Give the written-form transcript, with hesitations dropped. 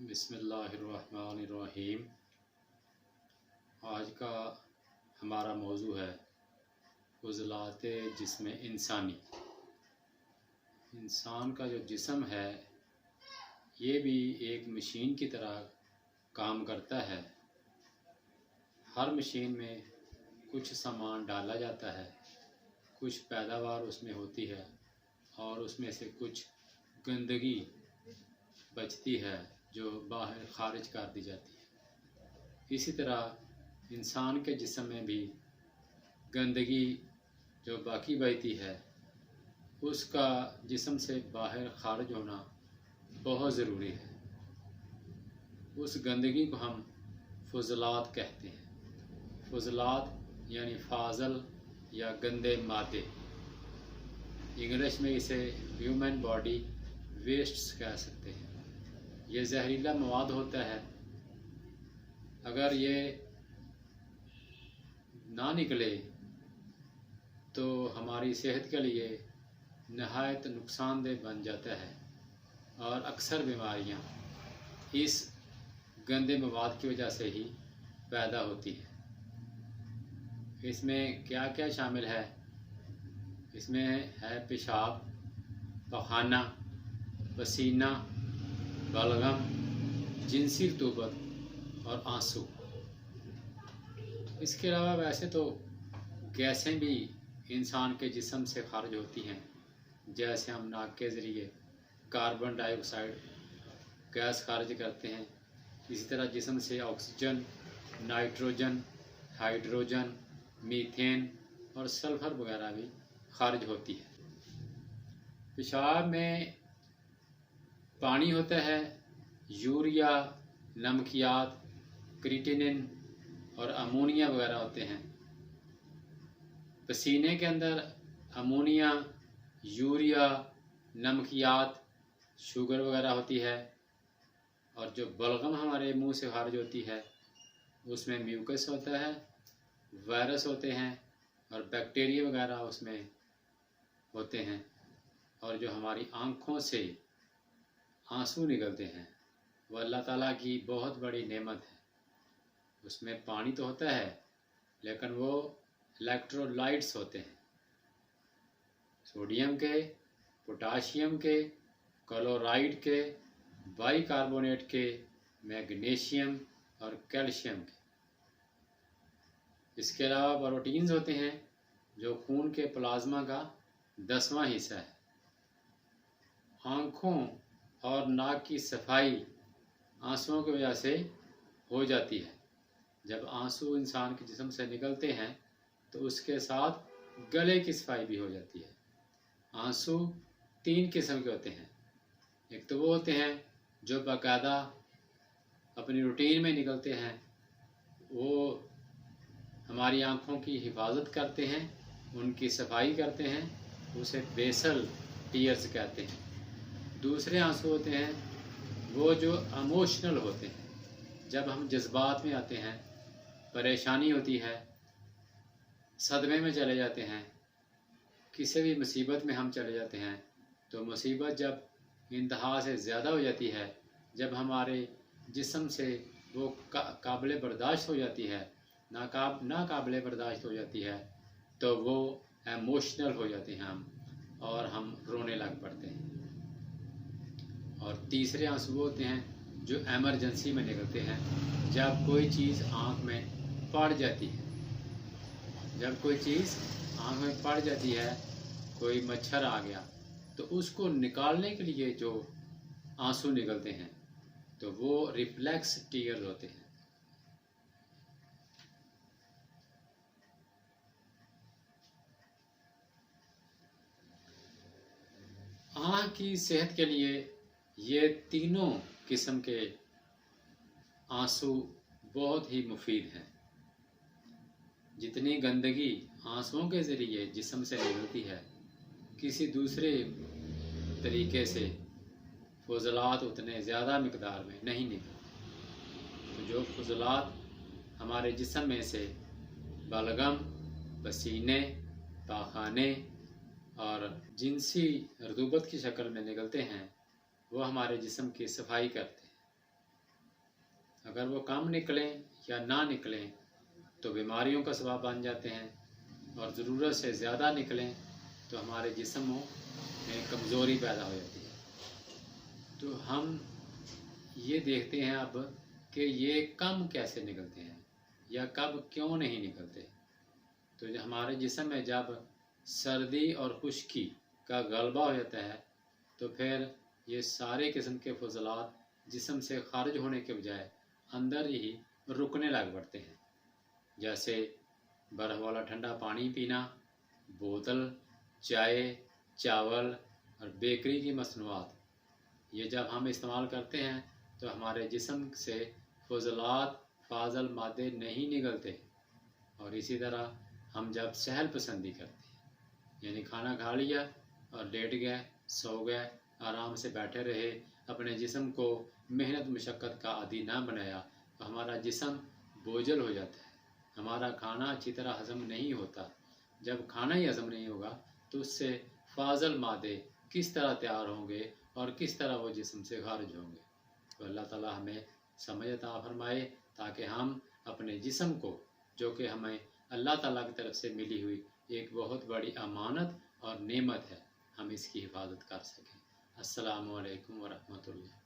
बिस्मिल्लाहिर्रहमानिर्रहीम। आज का हमारा मौजू है उज़लाते जिस्म इंसानी। इंसान का जो जिस्म है ये भी एक मशीन की तरह काम करता है। हर मशीन में कुछ सामान डाला जाता है, कुछ पैदावार उसमें होती है और उसमें से कुछ गंदगी बचती है जो बाहर खारिज कर दी जाती है। इसी तरह इंसान के जिस्म में भी गंदगी जो बाकी बचती है उसका जिस्म से बाहर खारिज होना बहुत ज़रूरी है। उस गंदगी को हम फुज़लात कहते हैं। फुज़लात यानी फाजल या गंदे मादे, इंग्लिश में इसे ह्यूमन बॉडी वेस्ट्स कह सकते हैं। ये जहरीला मवाद होता है। अगर ये ना निकले तो हमारी सेहत के लिए नहायत नुकसानदेह बन जाता है और अक्सर बीमारियां इस गंदे मवाद की वजह से ही पैदा होती है। इसमें क्या क्या शामिल है? इसमें है पेशाब, पखाना, पसीना, बलगम, जिनसी रतूबत और आंसू। इसके अलावा वैसे तो गैसें भी इंसान के जिस्म से खारिज होती हैं, जैसे हम नाक के ज़रिए कार्बन डाइऑक्साइड गैस खारिज करते हैं। इसी तरह जिस्म से ऑक्सीजन, नाइट्रोजन, हाइड्रोजन, मीथेन और सल्फ़र वगैरह भी खारिज होती है। पेशाब में पानी होता है, यूरिया, नमकियात, क्रिएटिनिन और अमोनिया वगैरह होते हैं। पसीने के अंदर अमोनिया, यूरिया, नमकियात, शुगर वगैरह होती है। और जो बलगम हमारे मुंह से खारिज होती है उसमें म्यूकस होता है, वायरस होते हैं और बैक्टीरिया वगैरह उसमें होते हैं। और जो हमारी आँखों से आंसू निकलते हैं वो अल्लाह ताला की बहुत बड़ी नेमत है। उसमें पानी तो होता है लेकिन वो इलेक्ट्रोलाइट्स होते हैं, सोडियम के, पोटाशियम के, क्लोराइड के, बाइकार्बोनेट के, मैग्नीशियम और कैल्शियम के। इसके अलावा प्रोटीन्स होते हैं जो खून के प्लाज्मा का 10वां हिस्सा है। आँखों और नाक की सफाई आंसुओं की वजह से हो जाती है। जब आंसू इंसान के जिस्म से निकलते हैं तो उसके साथ गले की सफाई भी हो जाती है। आंसू 3 किस्म के होते हैं। एक तो वो होते हैं जो बाकायदा अपनी रूटीन में निकलते हैं, वो हमारी आँखों की हिफाजत करते हैं, उनकी सफाई करते हैं, उसे बेसल टीयर्स कहते हैं। दूसरे आंसू होते हैं वो जो इमोशनल होते हैं, जब हम जज्बात में आते हैं, परेशानी होती है, सदमे में चले जाते हैं, किसी भी मुसीबत में हम चले जाते हैं। तो मुसीबत जब इंतहा से ज़्यादा हो जाती है, जब हमारे जिस्म से वो काबिल बर्दाश्त हो जाती है, नाकाबिल बर्दाश्त हो जाती है, तो वो इमोशनल हो जाते हैं हम और हम रोने लग पड़ते हैं। और तीसरे आंसू होते हैं जो एमरजेंसी में निकलते हैं, जब कोई चीज़ आँख में पड़ जाती है। जब कोई चीज़ आँख में पड़ जाती है, कोई मच्छर आ गया, तो उसको निकालने के लिए जो आंसू निकलते हैं तो वो रिफ्लेक्स टीयर्स होते हैं। आँख की सेहत के लिए ये तीनों किस्म के आंसू बहुत ही मुफीद हैं। जितनी गंदगी आंसुओं के ज़रिए जिस्म से निकलती है, किसी दूसरे तरीके से फुज़लात उतने ज़्यादा मिकदार में नहीं निकलते। तो जो फुज़लात हमारे जिस्म में से बलगम, पसीने, पाखाने और जिनसी रतूबत की शक्ल में निकलते हैं वो हमारे जिस्म की सफाई करते हैं। अगर वो कम निकलें या ना निकलें तो बीमारियों का सबब बन जाते हैं, और ज़रूरत से ज़्यादा निकलें तो हमारे जिस्मों में कमज़ोरी पैदा हो जाती है। तो हम ये देखते हैं अब कि ये कम कैसे निकलते हैं या कब क्यों नहीं निकलते। तो हमारे जिस्म में जब सर्दी और खुश्की का गलबा हो जाता है तो फिर ये सारे किस्म के फजलात जिस्म से खारिज होने के बजाय अंदर ही रुकने लग पड़ते हैं। जैसे बर्फ़ वाला ठंडा पानी पीना, बोतल, चाय, चावल और बेकरी की मसनूआत, ये जब हम इस्तेमाल करते हैं तो हमारे जिस्म से फजलात फाजल मादे नहीं निकलते। और इसी तरह हम जब सहल पसंदी करते हैं, यानी खाना खा लिया और लेट गए, सो गए, आराम से बैठे रहे, अपने जिस्म को मेहनत मुशक्क़त का आदी ना बनाया, तो हमारा जिस्म बोझल हो जाता है, हमारा खाना अच्छी तरह हज़म नहीं होता। जब खाना ही हज़म नहीं होगा तो उससे फाजल मादे किस तरह तैयार होंगे और किस तरह वो जिस्म से खारिज होंगे। तो अल्लाह ताला हमें समझ अता फरमाए ताकि हम अपने जिस्म को, जो कि हमें अल्लाह ताला की तरफ से मिली हुई एक बहुत बड़ी अमानत और नेमत है, हम इसकी हिफाजत कर सकें। अस्सलामु अलैकुम व रहमतुल्लाह।